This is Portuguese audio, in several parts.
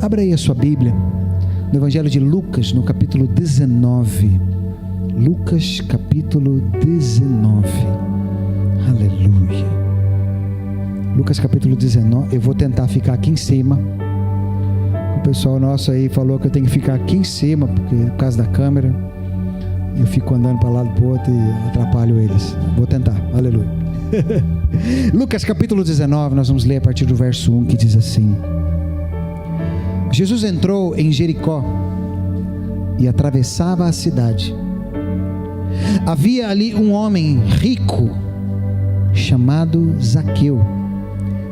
Abra aí a sua Bíblia, no Evangelho de Lucas, no capítulo 19. Lucas, capítulo 19. Aleluia. Lucas, capítulo 19. Eu vou tentar ficar aqui em cima. O pessoal nosso aí falou que eu tenho que ficar aqui em cima, porque por causa da câmera. Eu fico andando para lá e para o outro e atrapalho eles. Vou tentar. Aleluia. Lucas, capítulo 19. Nós vamos ler a partir do verso 1, que diz assim: Jesus entrou em Jericó e atravessava a cidade. Havia ali um homem rico chamado Zaqueu,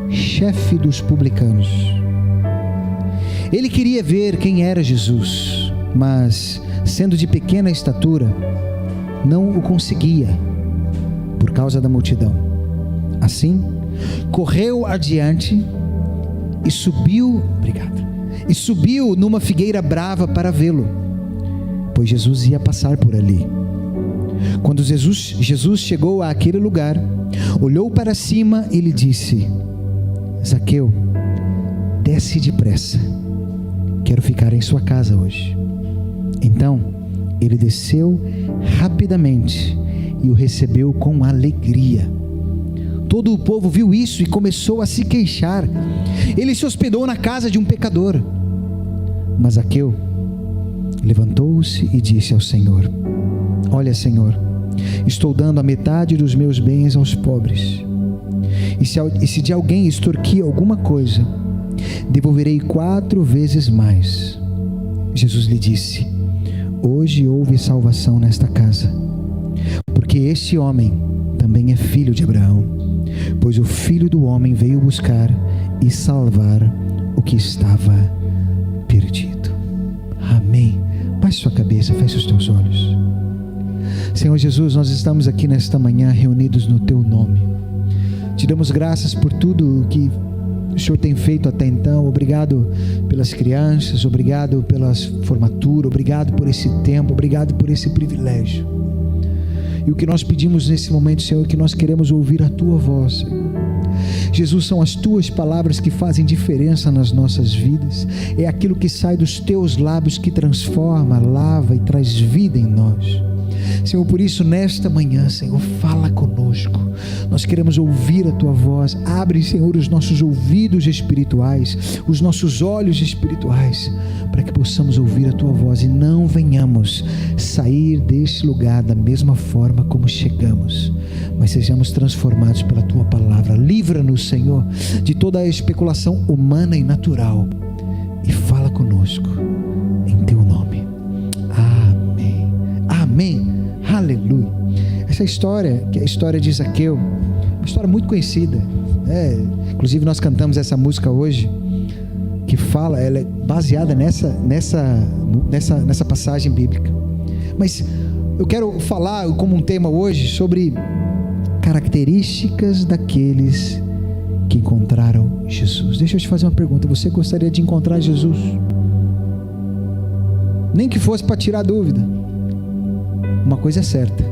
chefe dos publicanos. Ele queria ver quem era Jesus, mas, sendo de pequena estatura, não o conseguia por causa da multidão. Assim, correu adiante e subiu numa figueira brava para vê-lo, pois Jesus ia passar por ali. Quando Jesus chegou àquele lugar, olhou para cima e lhe disse: Zaqueu, desce depressa, quero ficar em sua casa hoje. Então ele desceu rapidamente e o recebeu com alegria. Todo o povo viu isso e começou a se queixar. Ele se hospedou na casa de um pecador. Mas Zaqueu levantou-se e disse ao Senhor: Olha, Senhor, estou dando a metade dos meus bens aos pobres. E se de alguém extorquir alguma coisa, devolverei 4 vezes mais. Jesus lhe disse: Hoje houve salvação nesta casa, porque este homem também é filho de Abraão, pois o Filho do Homem veio buscar e salvar o que estava perdido. Amém. Baixe sua cabeça, feche os teus olhos. Senhor Jesus, nós estamos aqui nesta manhã reunidos no Teu nome. Te damos graças por tudo o que o Senhor tem feito até então. Obrigado pelas crianças, obrigado pela formatura, obrigado por esse tempo, obrigado por esse privilégio. E o que nós pedimos nesse momento, Senhor, é que nós queremos ouvir a Tua voz, Senhor. Jesus, são as Tuas palavras que fazem diferença nas nossas vidas. É aquilo que sai dos Teus lábios que transforma, lava e traz vida em nós. Senhor, por isso nesta manhã, Senhor, fala conosco. Nós queremos ouvir a Tua voz. Abre, Senhor, os nossos ouvidos espirituais, os nossos olhos espirituais, para que possamos ouvir a Tua voz e não venhamos sair deste lugar da mesma forma como chegamos, mas sejamos transformados pela Tua palavra. Livra-nos, Senhor, de toda a especulação humana e natural, e fala conosco em Teu nome. Amém. Amém. Aleluia. Essa história, que é a história de Zaqueu, uma história muito conhecida, inclusive nós cantamos essa música hoje, que fala, ela é baseada nessa passagem bíblica. Mas eu quero falar como um tema hoje sobre características daqueles que encontraram Jesus. Deixa eu te fazer uma pergunta: você gostaria de encontrar Jesus? Nem que fosse para tirar dúvida. Uma coisa é certa: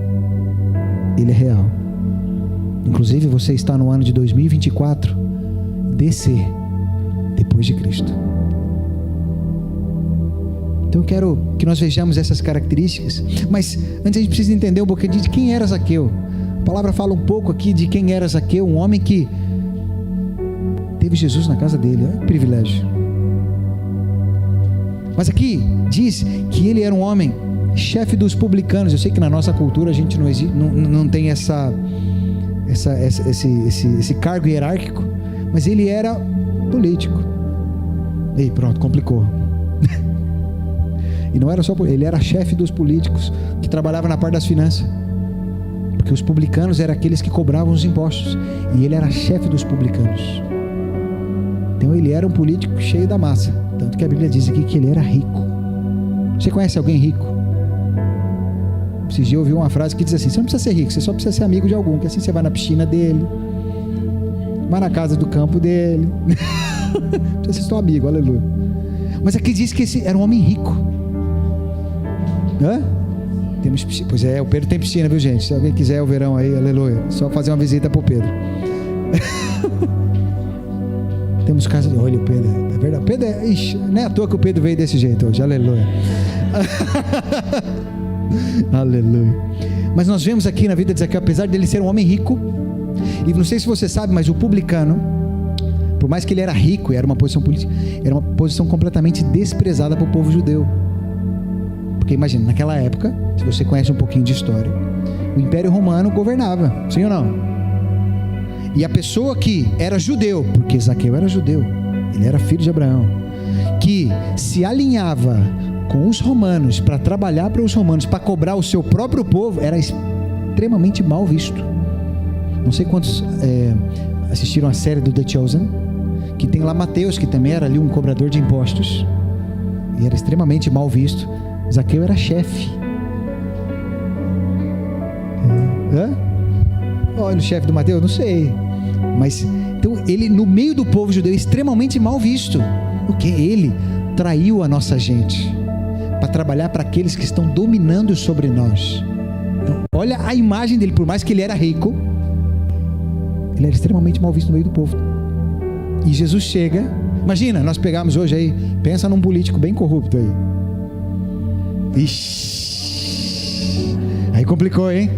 Ele é real. Inclusive você está no ano de 2024, descer depois de Cristo. Então eu quero que nós vejamos essas características. Mas antes a gente precisa entender um pouquinho de quem era Zaqueu. A palavra fala um pouco aqui de quem era Zaqueu, um homem que teve Jesus na casa dele. É um privilégio. Mas aqui diz que ele era um homem chefe dos publicanos. Eu sei que na nossa cultura a gente não tem esse cargo hierárquico, mas ele era político. Ei, pronto, complicou. E não era só, ele era chefe dos políticos que trabalhava na parte das finanças, porque os publicanos eram aqueles que cobravam os impostos, e ele era chefe dos publicanos. Então ele era um político cheio da massa, tanto que a Bíblia diz aqui que ele era rico. Você conhece alguém rico? Esses dias eu ouvi uma frase que diz assim: você não precisa ser rico, você só precisa ser amigo de algum, que assim você vai na piscina dele, vai na casa do campo dele, precisa ser seu amigo, aleluia. Mas aqui diz que esse era um homem rico. Temos piscina. Pois é, o Pedro tem piscina, viu, gente? Se alguém quiser o verão aí, aleluia, só fazer uma visita pro Pedro. Temos casa de... Olha o Pedro, é verdade. O Pedro é... Ixi, não é à toa que o Pedro veio desse jeito hoje, aleluia. Aleluia. Mas nós vemos aqui na vida de Zaqueu, apesar dele ser um homem rico, e não sei se você sabe, mas o publicano, por mais que ele era rico e era uma posição política, era uma posição completamente desprezada para o povo judeu. Porque imagina, naquela época, se você conhece um pouquinho de história, o Império Romano governava, sim ou não? E a pessoa que era judeu, porque Zaqueu era judeu, ele era filho de Abraão, que se alinhava com os romanos para trabalhar para os romanos, para cobrar o seu próprio povo, era extremamente mal visto. Não sei quantos assistiram a série do The Chosen, que tem lá Mateus, que também era ali um cobrador de impostos, e era extremamente mal visto. Zaqueu era chefe. Olha o chefe do Mateus, não sei. Mas, então, ele no meio do povo judeu, extremamente mal visto. O que? Ele traiu a nossa gente para trabalhar para aqueles que estão dominando sobre nós. Então, olha a imagem dele, por mais que ele era rico, ele era extremamente mal visto no meio do povo. E Jesus chega, imagina, nós pegamos hoje aí, pensa num político bem corrupto aí. Ixi, aí complicou, hein?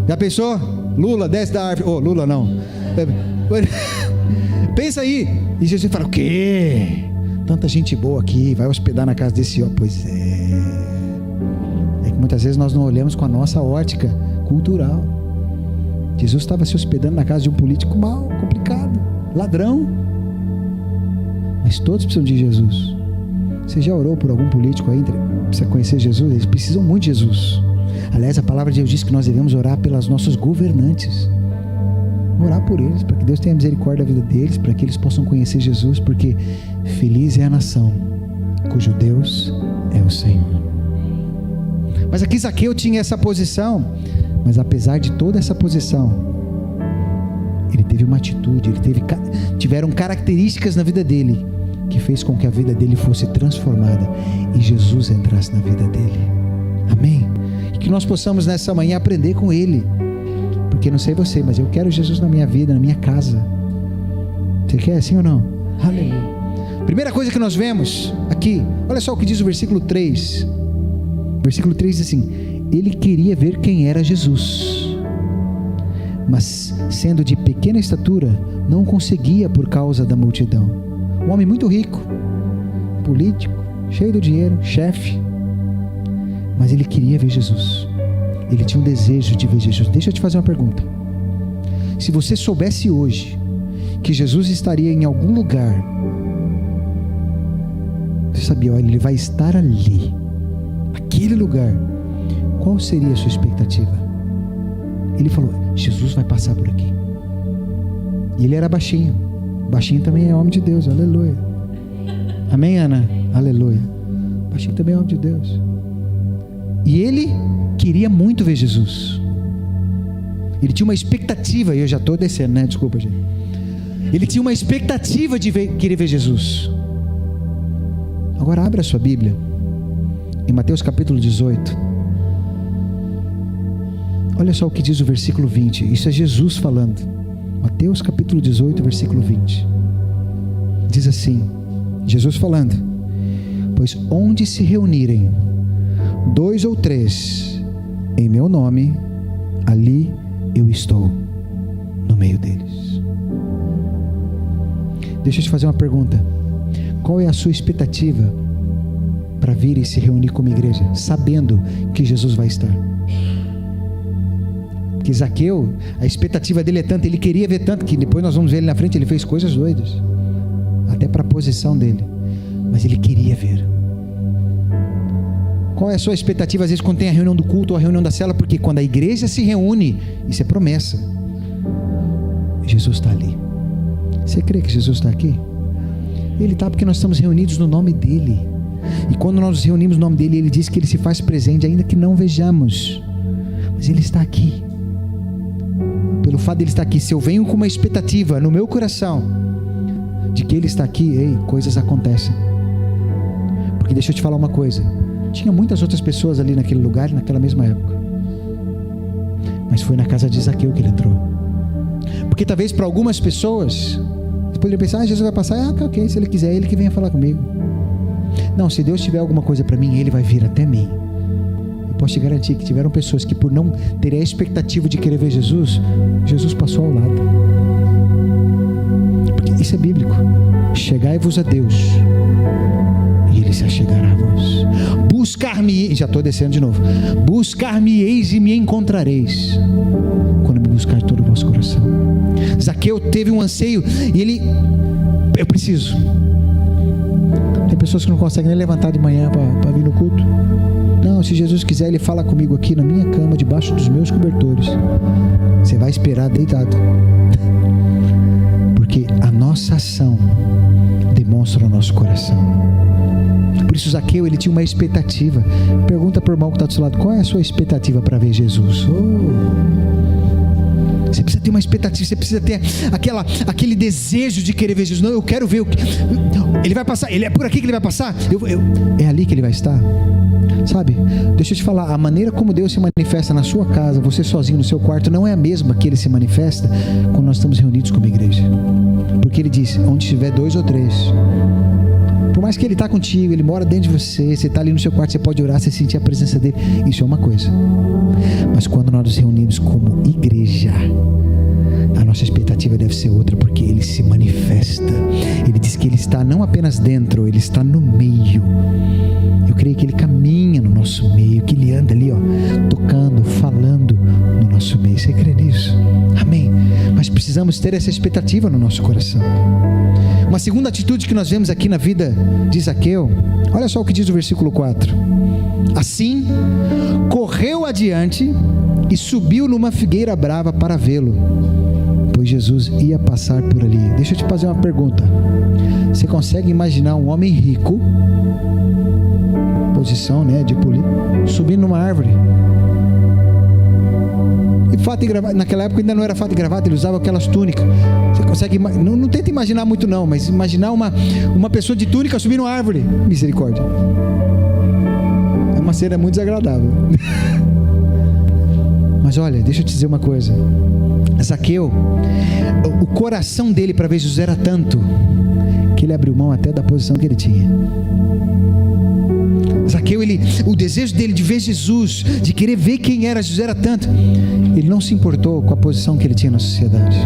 Já pensou? Lula desce da árvore. Lula não. Pensa aí. E Jesus fala: o quê? Tanta gente boa aqui, vai hospedar na casa desse homem. Pois é. É que muitas vezes nós não olhamos com a nossa ótica cultural. Jesus estava se hospedando na casa de um político mal, complicado, ladrão. Mas todos precisam de Jesus. Você já orou por algum político aí? Precisa conhecer Jesus? Eles precisam muito de Jesus. Aliás, a palavra de Deus diz que nós devemos orar pelos nossos governantes. Orar por eles, para que Deus tenha misericórdia da vida deles, para que eles possam conhecer Jesus, porque feliz é a nação cujo Deus é o Senhor. Mas aqui Zaqueu tinha essa posição, mas apesar de toda essa posição, ele teve uma atitude, tiveram características na vida dele, que fez com que a vida dele fosse transformada, e Jesus entrasse na vida dele. Amém? E que nós possamos nessa manhã aprender com ele, porque não sei você, mas eu quero Jesus na minha vida, na minha casa. Você quer assim ou não? Aleluia. Primeira coisa que nós vemos aqui, olha só o que diz o versículo 3. O versículo 3 diz assim: ele queria ver quem era Jesus, mas sendo de pequena estatura, não conseguia por causa da multidão. Um homem muito rico, político, cheio de dinheiro, chefe, mas ele queria ver Jesus. Ele tinha um desejo de ver Jesus. Deixa eu te fazer uma pergunta. Se você soubesse hoje que Jesus estaria em algum lugar, você sabia, olha, ele vai estar ali, aquele lugar, qual seria a sua expectativa? Ele falou: Jesus vai passar por aqui. E ele era baixinho. Baixinho também é homem de Deus, aleluia. Amém, Ana? Aleluia. Baixinho também é homem de Deus. E ele queria muito ver Jesus. Ele tinha uma expectativa, e eu já estou descendo, né? Desculpa, gente. Ele tinha uma expectativa de querer ver Jesus. Agora abra a sua Bíblia em Mateus capítulo 18. Olha só o que diz o versículo 20. Isso é Jesus falando. Mateus capítulo 18, versículo 20. Diz assim, Jesus falando: pois onde se reunirem 2 ou 3 em meu nome, ali eu estou no meio deles. Deixa eu te fazer uma pergunta. Qual é a sua expectativa para vir e se reunir como igreja, sabendo que Jesus vai estar? Que Zaqueu, a expectativa dele é tanta, ele queria ver tanto, que depois nós vamos ver ele na frente, ele fez coisas doidas, até para a posição dele, mas ele queria ver. Qual é a sua expectativa, às vezes, quando tem a reunião do culto ou a reunião da célula? Porque quando a igreja se reúne, isso é promessa, Jesus está ali. Você crê que Jesus está aqui? Ele está porque nós estamos reunidos no nome dele, e quando nós nos reunimos no nome dele, ele diz que ele se faz presente, ainda que não vejamos, mas ele está aqui. Pelo fato de ele estar aqui, se eu venho com uma expectativa no meu coração de que ele está aqui, ei, coisas acontecem. Porque deixa eu te falar uma coisa, tinha muitas outras pessoas ali naquele lugar, naquela mesma época, mas foi na casa de Zaqueu que ele entrou. Porque talvez para algumas pessoas poderia pensar, Jesus vai passar, ok, se Ele quiser, Ele que venha falar comigo. Não, se Deus tiver alguma coisa para mim, Ele vai vir até mim. Eu posso te garantir que tiveram pessoas que, por não terem a expectativa de querer ver Jesus, Jesus passou ao lado. Porque isso é bíblico. Chegai-vos a Deus e Ele se achegará a vós. Buscar-me, já estou descendo de novo. Buscar-me-eis e me encontrareis, quando me buscar de todo o vosso coração. Zaqueu teve um anseio e eu preciso. Tem pessoas que não conseguem nem levantar de manhã para vir no culto. Não, se Jesus quiser, Ele fala comigo aqui na minha cama, debaixo dos meus cobertores. Você vai esperar deitado, porque a nossa ação demonstra o nosso coração. Por isso Zaqueu, ele tinha uma expectativa. Pergunta para o irmão que está do seu lado, qual é a sua expectativa para ver Jesus? Você precisa ter uma expectativa, você precisa ter aquele desejo de querer ver Jesus. Não, eu quero ver Ele vai passar, é por aqui que Ele vai passar? É ali que Ele vai estar. Sabe, deixa eu te falar, a maneira como Deus se manifesta na sua casa, você sozinho no seu quarto, não é a mesma que Ele se manifesta quando nós estamos reunidos como igreja. Porque Ele diz, onde estiver 2 ou 3, por mais que Ele está contigo, Ele mora dentro de você, você está ali no seu quarto, você pode orar, você sentir a presença dEle, isso é uma coisa. Mas quando nós nos reunimos como igreja, a nossa expectativa deve ser outra, porque Ele se manifesta. Ele diz que Ele está não apenas dentro, Ele está no meio. Eu creio que Ele caminha no nosso meio, que Ele anda ali, tocando, falando no nosso meio. Você crê nisso? Amém? Mas precisamos ter essa expectativa no nosso coração. Uma segunda atitude que nós vemos aqui na vida de Zaqueu, olha só o que diz o versículo 4. Assim, correu adiante e subiu numa figueira brava para vê-lo, pois Jesus ia passar por ali. Deixa eu te fazer uma pergunta. Você consegue imaginar um homem rico, posição, de político, subindo numa árvore? E fato e gravata, naquela época ainda não era fato e gravata, ele usava aquelas túnicas. Você consegue, não tenta imaginar muito não, mas imaginar uma pessoa de túnica subir numa árvore. Misericórdia. É uma cena muito desagradável. Mas olha, deixa eu te dizer uma coisa. Zaqueu, o coração dele para ver Jesus era tanto que ele abriu mão até da posição que ele tinha. Zaqueu, o desejo dele de ver Jesus, de querer ver quem era Jesus, era tanto, ele não se importou com a posição que ele tinha na sociedade.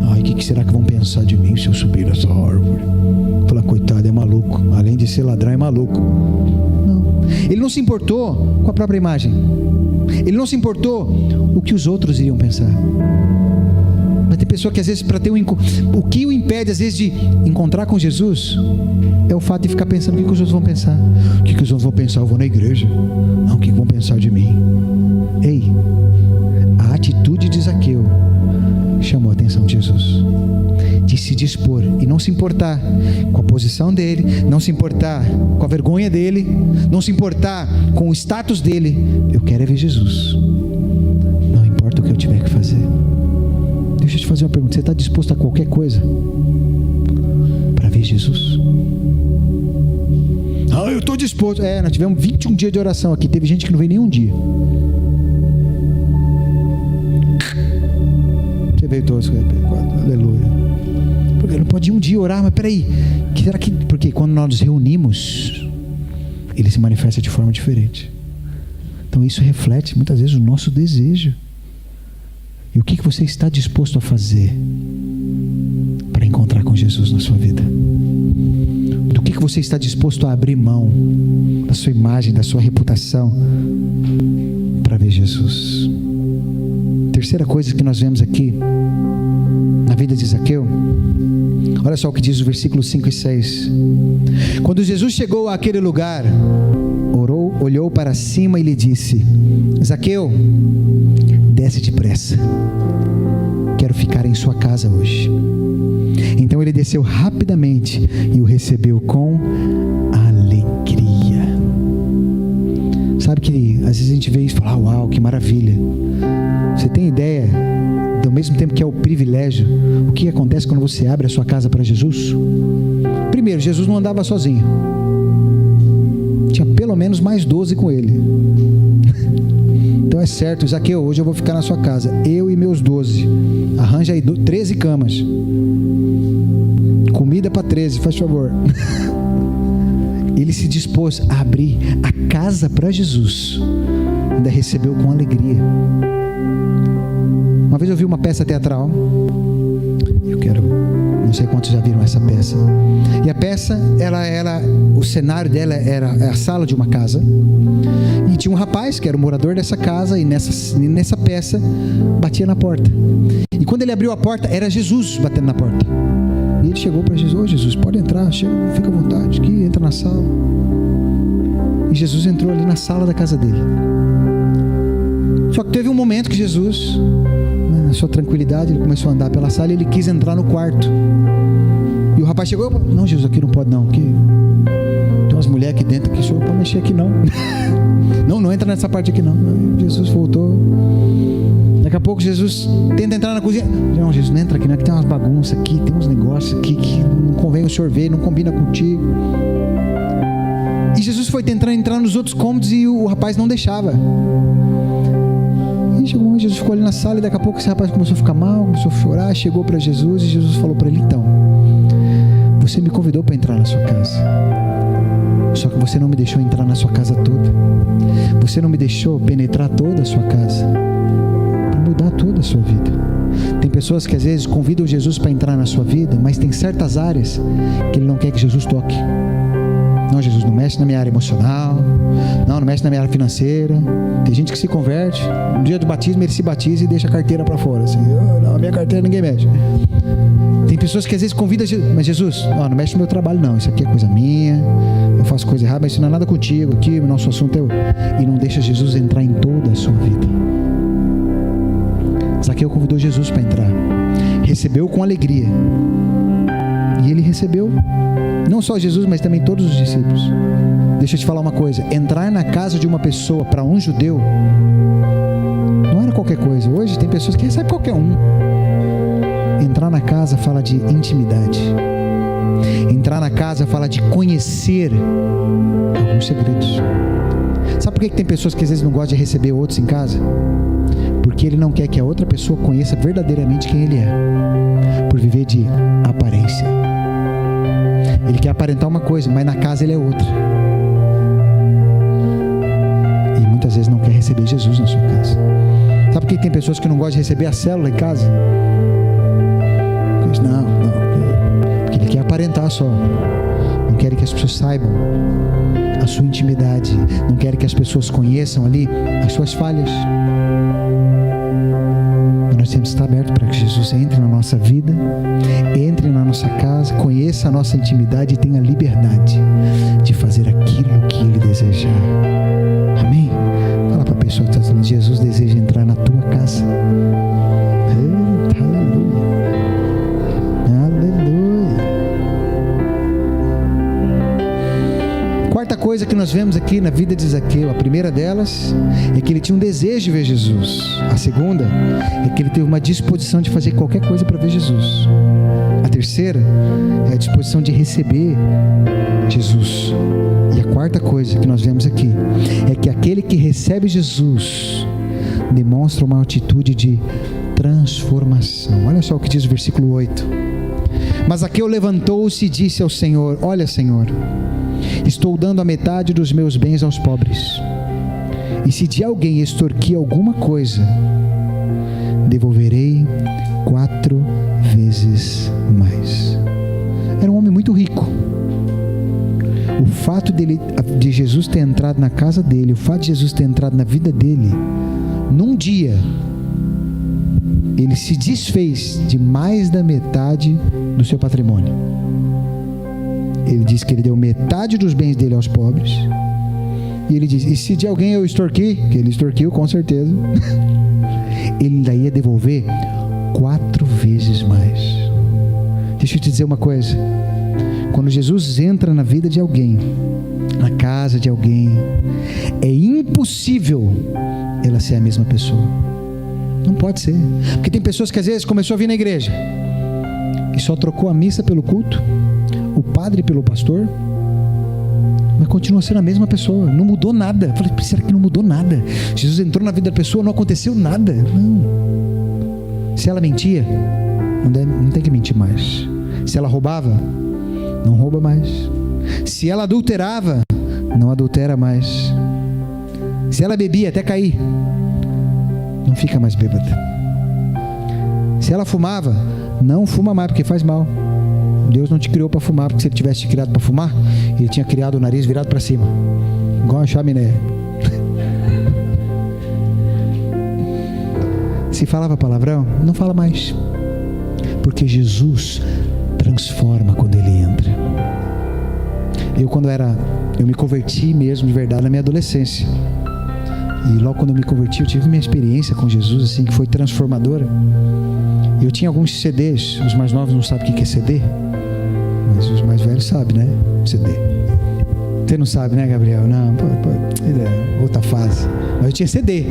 Ai, o que será que vão pensar de mim se eu subir nessa árvore? Falar, coitado, é maluco, além de ser ladrão, é maluco. Não, ele não se importou com a própria imagem, ele não se importou o que os outros iriam pensar. Mas tem pessoa que às vezes, para ter o que o impede às vezes de encontrar com Jesus é o fato de ficar pensando o que os outros vão pensar. O que os outros vão pensar? Eu vou na igreja. Não, o que vão pensar de mim? Ei, a atitude de Zaqueu chamou a atenção de Jesus, de se dispor e não se importar com a posição dele, não se importar com a vergonha dele, não se importar com o status dele. Eu quero é ver Jesus, não importa o que eu tiver que fazer. Deixa eu te fazer uma pergunta, você está disposto a qualquer coisa para ver Jesus? Eu estou disposto. Nós tivemos 21 dias de oração aqui, teve gente que não veio nenhum dia. Você veio todos, aleluia. Porque não pode ir um dia orar, mas peraí, porque quando nós nos reunimos, Ele se manifesta de forma diferente. Então isso reflete muitas vezes o nosso desejo. E o que você está disposto a fazer para encontrar com Jesus na sua vida? Do que você está disposto a abrir mão da sua imagem, da sua reputação para ver Jesus? Terceira coisa que nós vemos aqui na vida de Zaqueu, olha só o que diz o versículo 5 e 6. Quando Jesus chegou àquele lugar, olhou para cima e lhe disse: Zaqueu, desce depressa, quero ficar em sua casa hoje. Então ele desceu rapidamente e o recebeu com alegria. Sabe que às vezes a gente vê isso e fala: uau, que maravilha. Você tem ideia, ao mesmo tempo que é o privilégio, o que acontece quando você abre a sua casa para Jesus? Primeiro, Jesus não andava sozinho, tinha pelo menos mais 12 com ele. Então é certo, Zaqueu, hoje eu vou ficar na sua casa, eu e meus 12, arranja aí 13 camas. comida para 13, faz favor. Ele se dispôs a abrir a casa para Jesus, ainda recebeu com alegria. Uma vez eu vi uma peça teatral, não sei quantos já viram essa peça, e a peça, o cenário dela era a sala de uma casa, e tinha um rapaz que era o morador dessa casa, e nessa peça batia na porta, e quando ele abriu a porta, era Jesus batendo na porta. E ele chegou para Jesus: Jesus, pode entrar, chega, fica à vontade aqui, entra na sala. E Jesus entrou ali na sala da casa dele. Só que teve um momento que Jesus, na sua tranquilidade, ele começou a andar pela sala e ele quis entrar no quarto. E o rapaz chegou: não, Jesus, aqui não pode não, aqui tem umas mulheres aqui dentro, que o senhor não pode mexer aqui não. Não entra nessa parte aqui não. Aí Jesus voltou. Daqui a pouco Jesus tenta entrar na cozinha: não, Jesus, não entra aqui não, aqui tem umas bagunças aqui, tem uns negócios aqui que não convém o senhor ver, não combina contigo. E Jesus foi tentando entrar nos outros cômodos e o rapaz não deixava. E chegou um momento, Jesus ficou ali na sala, e daqui a pouco esse rapaz começou a ficar mal, começou a chorar, chegou para Jesus, e Jesus falou para ele: então, você me convidou para entrar na sua casa, só que você não me deixou entrar na sua casa toda, você não me deixou penetrar toda a sua casa, para mudar toda a sua vida. Tem pessoas que às vezes convidam Jesus para entrar na sua vida, mas tem certas áreas que Ele não quer que Jesus toque. Não, Jesus, não mexe na minha área emocional, não mexe na minha área financeira. Tem gente que se converte, no dia do batismo ele se batiza e deixa a carteira para fora, assim: não, a minha carteira ninguém mexe. Tem pessoas que às vezes convidam Jesus: mas Jesus, não mexe no meu trabalho não, isso aqui é coisa minha, eu faço coisa errada, mas isso não é nada contigo, aqui o nosso assunto é eu. E não deixa Jesus entrar em toda a sua vida. Zaqueu convidou Jesus para entrar, recebeu com alegria, e ele recebeu não só Jesus, mas também todos os discípulos. Deixa eu te falar uma coisa: entrar na casa de uma pessoa, para um judeu, não era qualquer coisa. Hoje tem pessoas que recebem qualquer um. Entrar na casa fala de intimidade. Entrar na casa fala de conhecer alguns segredos. Sabe por que tem pessoas que às vezes não gostam de receber outros em casa? Porque ele não quer que a outra pessoa conheça verdadeiramente quem ele é, por viver de aparência. Ele quer aparentar uma coisa, mas na casa ele é outra. E muitas vezes não quer receber Jesus na sua casa. Sabe por que tem pessoas que não gostam de receber a célula em casa? Não, porque ele quer aparentar só. Não quer que as pessoas saibam a sua intimidade. Não quer que as pessoas conheçam ali as suas falhas. Nós temos que estar abertos para que Jesus entre na nossa vida, entre na nossa casa, conheça a nossa intimidade e tenha liberdade de fazer aquilo que Ele desejar. Amém? Fala para a pessoa que está falando: Jesus deseja entrar na tua casa. Eita, aleluia. Aleluia. Quarta coisa que nós vemos aqui na vida de Zaqueu, a primeira delas é que ele tinha um desejo de ver Jesus. A segunda é que ele teve uma disposição de fazer qualquer coisa para ver Jesus. A terceira é a disposição de receber Jesus. E a quarta coisa que nós vemos aqui é que aquele que recebe Jesus demonstra uma atitude de transformação. Olha só o que diz o versículo 8. Mas Zaqueu levantou-se e disse ao Senhor: olha, Senhor, estou dando a metade dos meus bens aos pobres, e se de alguém extorquir alguma coisa, devolverei 4 vezes mais. Era um homem muito rico. O fato de Jesus ter entrado na casa dele, o fato de Jesus ter entrado na vida dele, num dia, ele se desfez de mais da metade do seu patrimônio. Ele diz que ele deu metade dos bens dele aos pobres. E ele diz: e se de alguém eu extorquir, que ele extorquiu com certeza, ele ainda ia devolver 4 vezes mais. Deixa eu te dizer uma coisa: quando Jesus entra na vida de alguém, na casa de alguém, é impossível ela ser a mesma pessoa. Não pode ser. Porque tem pessoas que às vezes começou a vir na igreja e só trocou a missa pelo culto, o padre pelo pastor, mas continua sendo a mesma pessoa, não mudou nada. Eu falei: será que não mudou nada? Jesus entrou na vida da pessoa, não aconteceu nada. Não. Se ela mentia, não tem que mentir mais. Se ela roubava, não rouba mais. Se ela adulterava, não adultera mais. Se ela bebia até cair, não fica mais bêbada. Se ela fumava, não fuma mais, porque faz mal. Deus não te criou para fumar, porque se Ele tivesse te criado para fumar, Ele tinha criado o nariz virado para cima, igual uma chaminé. Se falava palavrão, não fala mais, porque Jesus transforma quando Ele entra. Eu me converti mesmo de verdade na minha adolescência, e logo quando eu me converti, eu tive minha experiência com Jesus, assim, que foi transformadora. Eu tinha alguns CDs, os mais novos não sabem o que é CD, mas os mais velhos sabem, né? CD. Você não sabe, né, Gabriel? Não, outra fase. Mas eu tinha CD.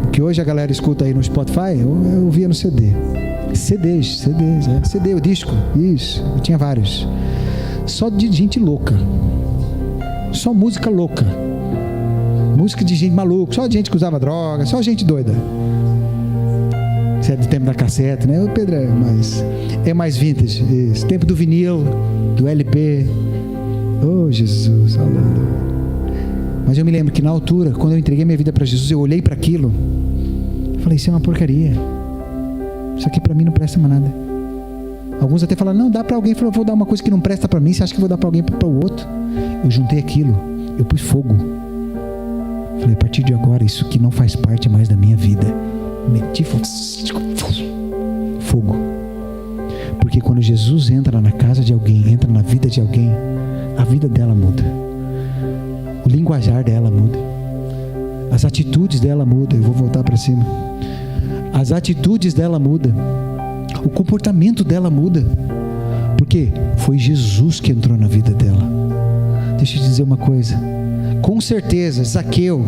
O que hoje a galera escuta aí no Spotify, eu ouvia no CD. CDs, CD, o disco, isso. Eu tinha vários. Só de gente louca. Só música louca. Música de gente maluca. Só gente que usava droga. Só gente doida. Você é do tempo da cassete, né? O Pedro é mais vintage. Isso. Tempo do vinil, do LP. Oh, Jesus, aleluia. Mas eu me lembro que na altura, quando eu entreguei minha vida para Jesus, eu olhei para aquilo, eu falei, isso é uma porcaria. Isso aqui para mim não presta mais nada. Alguns até falaram, não, dá para alguém. Eu falei, vou dar uma coisa que não presta para mim, você acha que eu vou dar para alguém para o outro? Eu juntei aquilo, eu pus fogo. Falei, a partir de agora, isso aqui não faz parte mais da minha vida. Meti fogo. Porque quando Jesus entra na casa de alguém, entra na vida de alguém, a vida dela muda. O linguajar dela muda. As atitudes dela mudam. Eu vou voltar para cima. As atitudes dela mudam. O comportamento dela muda. Porque foi Jesus que entrou na vida dela. Deixa eu te dizer uma coisa. Com certeza, Zaqueu,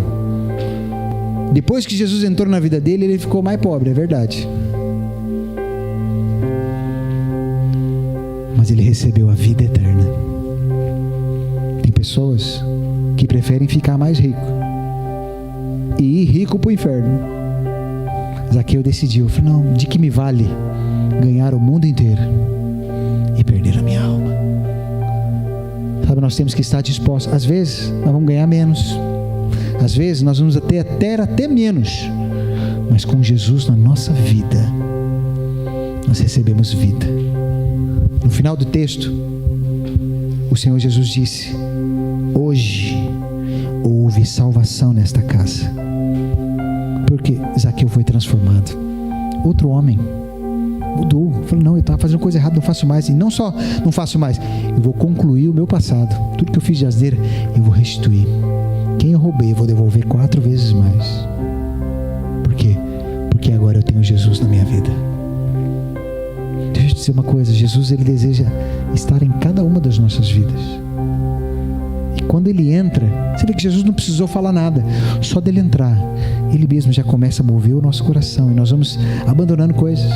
depois que Jesus entrou na vida dele, ele ficou mais pobre, é verdade. Mas ele recebeu a vida eterna. Tem pessoas que preferem ficar mais rico e ir rico para o inferno. Zaqueu decidiu, falou, não, de que me vale ganhar o mundo inteiro e perder a minha alma? Sabe, nós temos que estar dispostos. Às vezes nós vamos ganhar menos, às vezes nós vamos ter até menos, mas com Jesus na nossa vida, nós recebemos vida. No final do texto, o Senhor Jesus disse, hoje houve salvação nesta casa, porque Zaqueu foi transformado. Outro homem mudou, falou, não, eu estava fazendo coisa errada, não faço mais. E não só não faço mais, eu vou concluir o meu passado. Tudo que eu fiz de asneira, eu vou restituir. Quem eu roubei, eu vou devolver 4 vezes mais. Por quê? Porque agora eu tenho Jesus na minha vida. Deixa eu te dizer uma coisa, Jesus, Ele deseja estar em cada uma das nossas vidas. E quando Ele entra, você vê que Jesus não precisou falar nada, só dele entrar, Ele mesmo já começa a mover o nosso coração, e nós vamos abandonando coisas,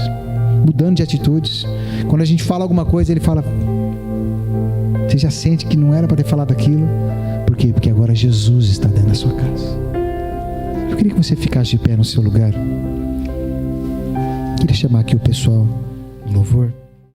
mudando de atitudes. Quando a gente fala alguma coisa, Ele fala, você já sente que não era para ter falado aquilo. Por quê? Porque agora Jesus está dentro da sua casa. Eu queria que você ficasse de pé no seu lugar. Queria chamar aqui o pessoal do louvor.